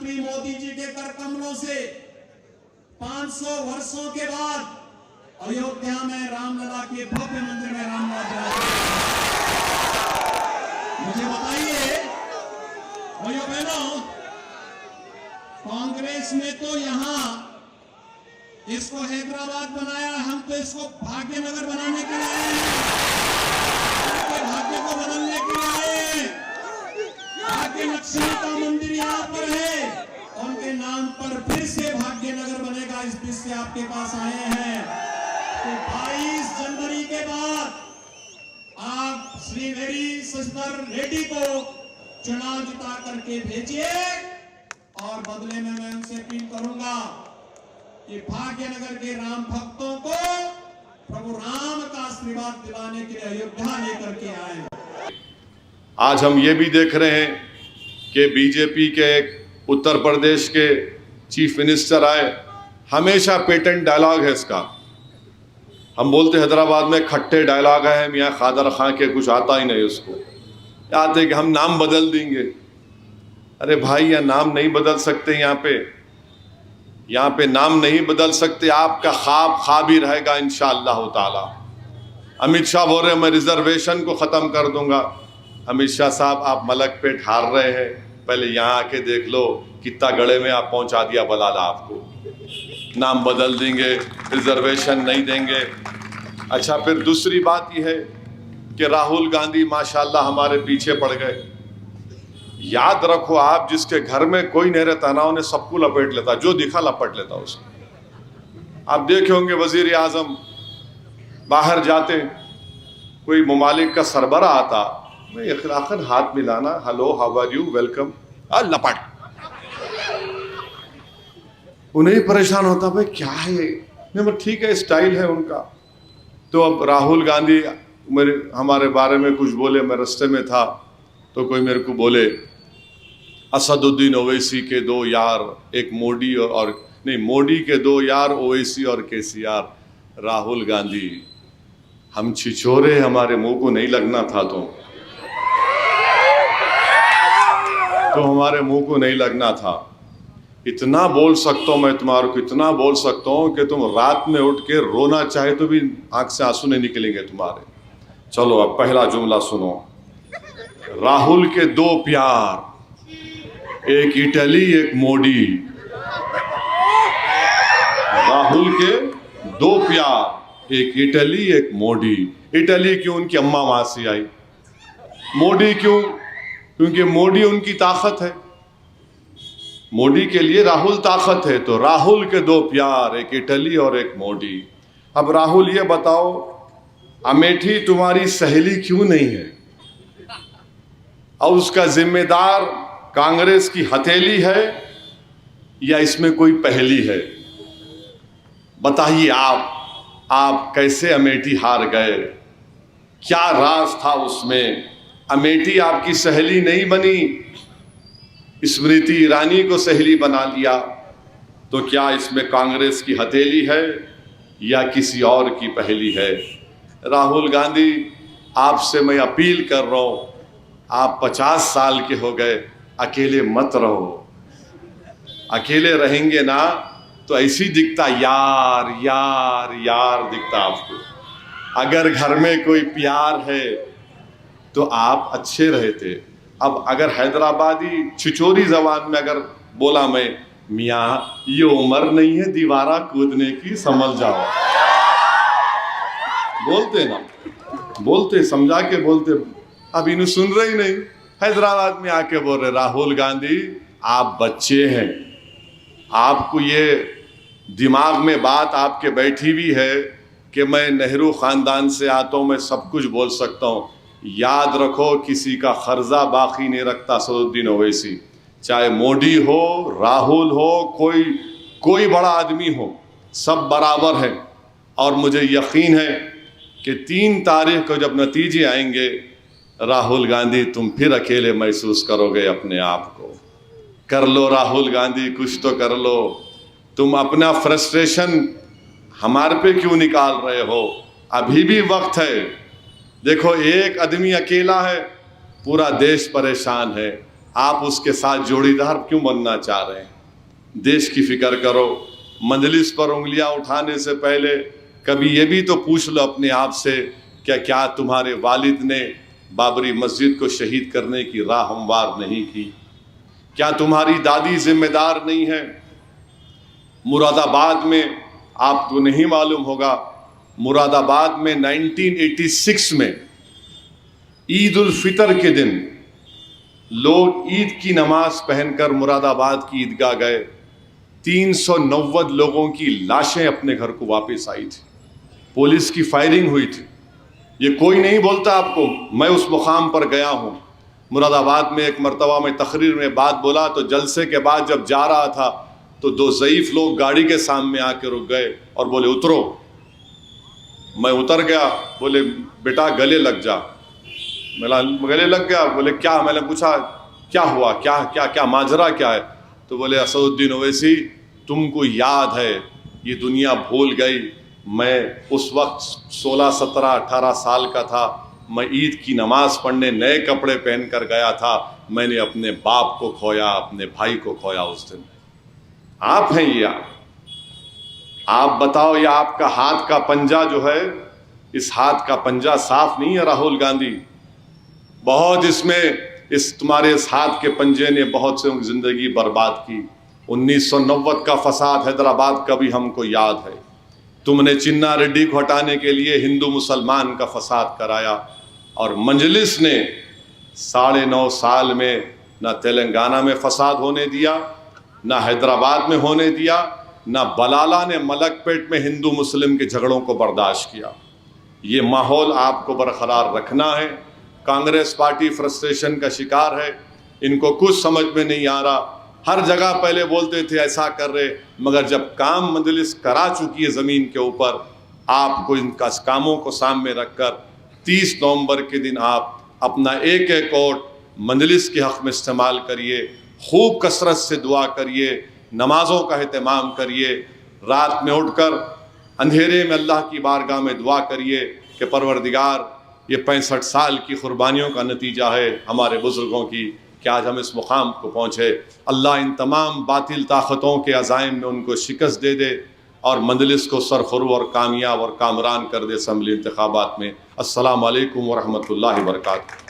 प्रधानमंत्री मोदी जी के कर कमलों से 500 वर्षों के बाद अयोध्या में रामलला के भव्य मंदिर में रामराज। मुझे बताइए भाइयों बहनों, कांग्रेस ने तो यहां इसको हैदराबाद बनाया, हम तो इसको भाग्यनगर बनाने के लिए आए हैं, भाग्य को बदलने के लिए आए हैं। भाग्य लक्ष्मी का मंदिर यहाँ पर है, उनके नाम पर फिर से भाग्यनगर बनेगा, इस बीच से आपके पास आए हैं। तो 22 जनवरी के बाद आप श्री मेरी सिस्टर रेड्डी को चुनाव जिता करके भेजिए और बदले में मैं उनसे अपील करूंगा कि भाग्यनगर के राम भक्तों को प्रभु राम का आशीर्वाद दिलाने के लिए अयोध्या लेकर के आए। आज हम ये भी देख रहे हैं कि बीजेपी के उत्तर प्रदेश के चीफ मिनिस्टर आए, हमेशा पेटेंट डायलॉग है इसका। हम बोलते हैदराबाद में खट्टे डायलॉग है, मियाँ खादर खां के कुछ आता ही नहीं उसको, आते कि हम नाम बदल देंगे। अरे भाई, यह नाम नहीं बदल सकते, यहाँ पे नाम नहीं बदल सकते। आपका ख्वाब ही रहेगा इंशाअल्लाह ताला। अमित शाह बोल रहे मैं रिजर्वेशन को ख़त्म कर दूंगा। अमित शाह साहब, आप मलकपेट हार रहे हैं, पहले यहाँ आके देख लो कितना गड़े में आप पहुँचा दिया बलाला आपको। नाम बदल देंगे, रिजर्वेशन नहीं देंगे। अच्छा, फिर दूसरी बात यह है कि राहुल गांधी माशाल्लाह हमारे पीछे पड़ गए। याद रखो, आप जिसके घर में कोई नहीं रहता ना, उन्हें सबको लपेट लेता, जो दिखा लपेट लेता उसको। आप देखे होंगे वजीर आजम बाहर जाते, कोई ममालिक का सरबरा आता, मैं अखलाकन हाथ मिलाना, hello how are you, welcome, लपट। उन्हें परेशान होता, भाई क्या है, मैं ठीक है, स्टाइल है उनका। तो अब राहुल गांधी हमारे बारे में कुछ बोले, मैं रास्ते में था तो कोई मेरे को बोले असदुद्दीन ओवैसी के दो यार, एक मोदी और नहीं, मोदी के दो यार ओवैसी और केसीआर। राहुल गांधी, हम छिछोरे, हमारे मुंह को नहीं लगना था तो हमारे मुंह को नहीं लगना था। इतना बोल सकता हूँ मैं तुम्हारे को, इतना बोल सकता हूँ कि तुम रात में उठ के रोना चाहे तो भी आंख से आंसू नहीं निकलेंगे तुम्हारे। चलो अब पहला जुमला सुनो। राहुल के दो प्यार, एक इटली एक मोदी। राहुल के दो प्यार, एक इटली एक मोदी। इटली क्यों? उनकी अम्मा वहां से आई। मोदी क्यों? क्योंकि मोदी उनकी ताकत है। मोदी के लिए राहुल ताकत है। तो राहुल के दो प्यार, एक इटली और एक मोदी। अब राहुल ये बताओ, अमेठी तुम्हारी सहेली क्यों नहीं है? और उसका जिम्मेदार कांग्रेस की हथेली है या इसमें कोई पहेली है? बताइए आप कैसे अमेठी हार गए? क्या राज था उसमें? अमेठी आपकी सहेली नहीं बनी, स्मृति ईरानी को सहेली बना लिया। तो क्या इसमें कांग्रेस की हथेली है या किसी और की पहेली है? राहुल गांधी, आपसे मैं अपील कर रहा हूं, आप 50 साल के हो गए, अकेले मत रहो। अकेले रहेंगे ना तो ऐसी दिखता यार यार यार दिखता आपको। अगर घर में कोई प्यार है तो आप अच्छे रहते। अब अगर हैदराबादी छिछोरी जबान में अगर बोला मैं, मियाँ ये उम्र नहीं है दीवारा कूदने की, समझ जाओ। बोलते ना, बोलते समझा के बोलते। अब इन्हें सुन रहे ही नहीं। हैदराबाद में आके बोल रहे राहुल गांधी आप बच्चे हैं, आपको ये दिमाग में बात आपके बैठी भी है कि मैं नेहरू ख़ानदान से आता हूँ, मैं सब कुछ बोल सकता हूँ। याद रखो, किसी का कर्जा बाकी नहीं रखता असदुद्दीन ओवैसी। चाहे मोदी हो, राहुल हो, कोई बड़ा आदमी हो, सब बराबर है। और मुझे यकीन है कि 3 तारीख को जब नतीजे आएंगे, राहुल गांधी तुम फिर अकेले महसूस करोगे अपने आप को। कर लो राहुल गांधी, कुछ तो कर लो। तुम अपना फ्रस्ट्रेशन हमारे पे क्यों निकाल रहे हो? अभी भी वक्त है। देखो, एक आदमी अकेला है, पूरा देश परेशान है। आप उसके साथ जोड़ीदार क्यों बनना चाह रहे हैं? देश की फिक्र करो। मजलिस पर उंगलियां उठाने से पहले कभी ये भी तो पूछ लो अपने आप से, क्या तुम्हारे वालिद ने बाबरी मस्जिद को शहीद करने की राह हमवार नहीं की? क्या तुम्हारी दादी जिम्मेदार नहीं है? मुरादाबाद में, आपको नहीं मालूम होगा, मुरादाबाद में 1986 में ईद उल फितर के दिन लोग ईद की नमाज पहनकर मुरादाबाद की ईदगाह गए। 390 लोगों की लाशें अपने घर को वापस आई थी। पुलिस की फायरिंग हुई थी। ये कोई नहीं बोलता आपको। मैं उस मुकाम पर गया हूँ। मुरादाबाद में एक मरतबा में तकरीर में बात बोला तो जलसे के बाद जब जा रहा था तो दो ज़ईफ़ लोग गाड़ी के सामने आके रुक गए और बोले उतरो। मैं उतर गया। बोले बेटा गले लग जा। मेरा गले लग गया। बोले क्या? मैंने पूछा क्या हुआ, क्या क्या क्या माजरा क्या है? तो बोले असदुद्दीन ओवैसी, तुमको याद है ये दुनिया भूल गई, मैं उस वक्त 16, 17, 18 साल का था। मैं ईद की नमाज पढ़ने नए कपड़े पहन कर गया था। मैंने अपने बाप को खोया, अपने भाई को खोया उस दिन। आप हैं ये आप बताओ, ये आपका हाथ का पंजा जो है, इस हाथ का पंजा साफ नहीं है राहुल गांधी। बहुत इसमें तुम्हारे इस हाथ के पंजे ने बहुत से जिंदगी बर्बाद की। 1990 का फसाद हैदराबाद का भी हमको याद है। तुमने चिन्ना रेड्डी को हटाने के लिए हिंदू मुसलमान का फसाद कराया और मजलिस ने 9.5 साल में ना तेलंगाना में फसाद होने दिया, ना हैदराबाद में होने दिया, ना बलाला ने मलकपेट में हिंदू मुस्लिम के झगड़ों को बर्दाश्त किया। ये माहौल आपको बरकरार रखना है। कांग्रेस पार्टी फ्रस्ट्रेशन का शिकार है। इनको कुछ समझ में नहीं आ रहा। हर जगह पहले बोलते थे ऐसा कर रहे, मगर जब काम मजलिस करा चुकी है ज़मीन के ऊपर, आपको इनका कामों को सामने रखकर 30 नवंबर के दिन आप अपना एक एक वोट मजलिस के हक़ में इस्तेमाल करिए। खूब कसरत से दुआ करिए, नमाज़ों का एहतमाम करिए। रात में उठकर अंधेरे में अल्लाह की बारगाह में दुआ करिए कि परवरदिगार, ये 65 साल की कुर्बानियों का नतीजा है हमारे बुज़ुर्गों की कि आज हम इस मुकाम को पहुँचे। अल्लाह इन तमाम बातिल ताकतों के अज़ाइम में उनको शिकस्त दे दे और मजलिस को सरखुरू और कामयाब और कामरान कर दे असम्बली इंतखाबात में। अस्सलामु अलैकुम व रहमतुल्लाहि व बरकातुहू।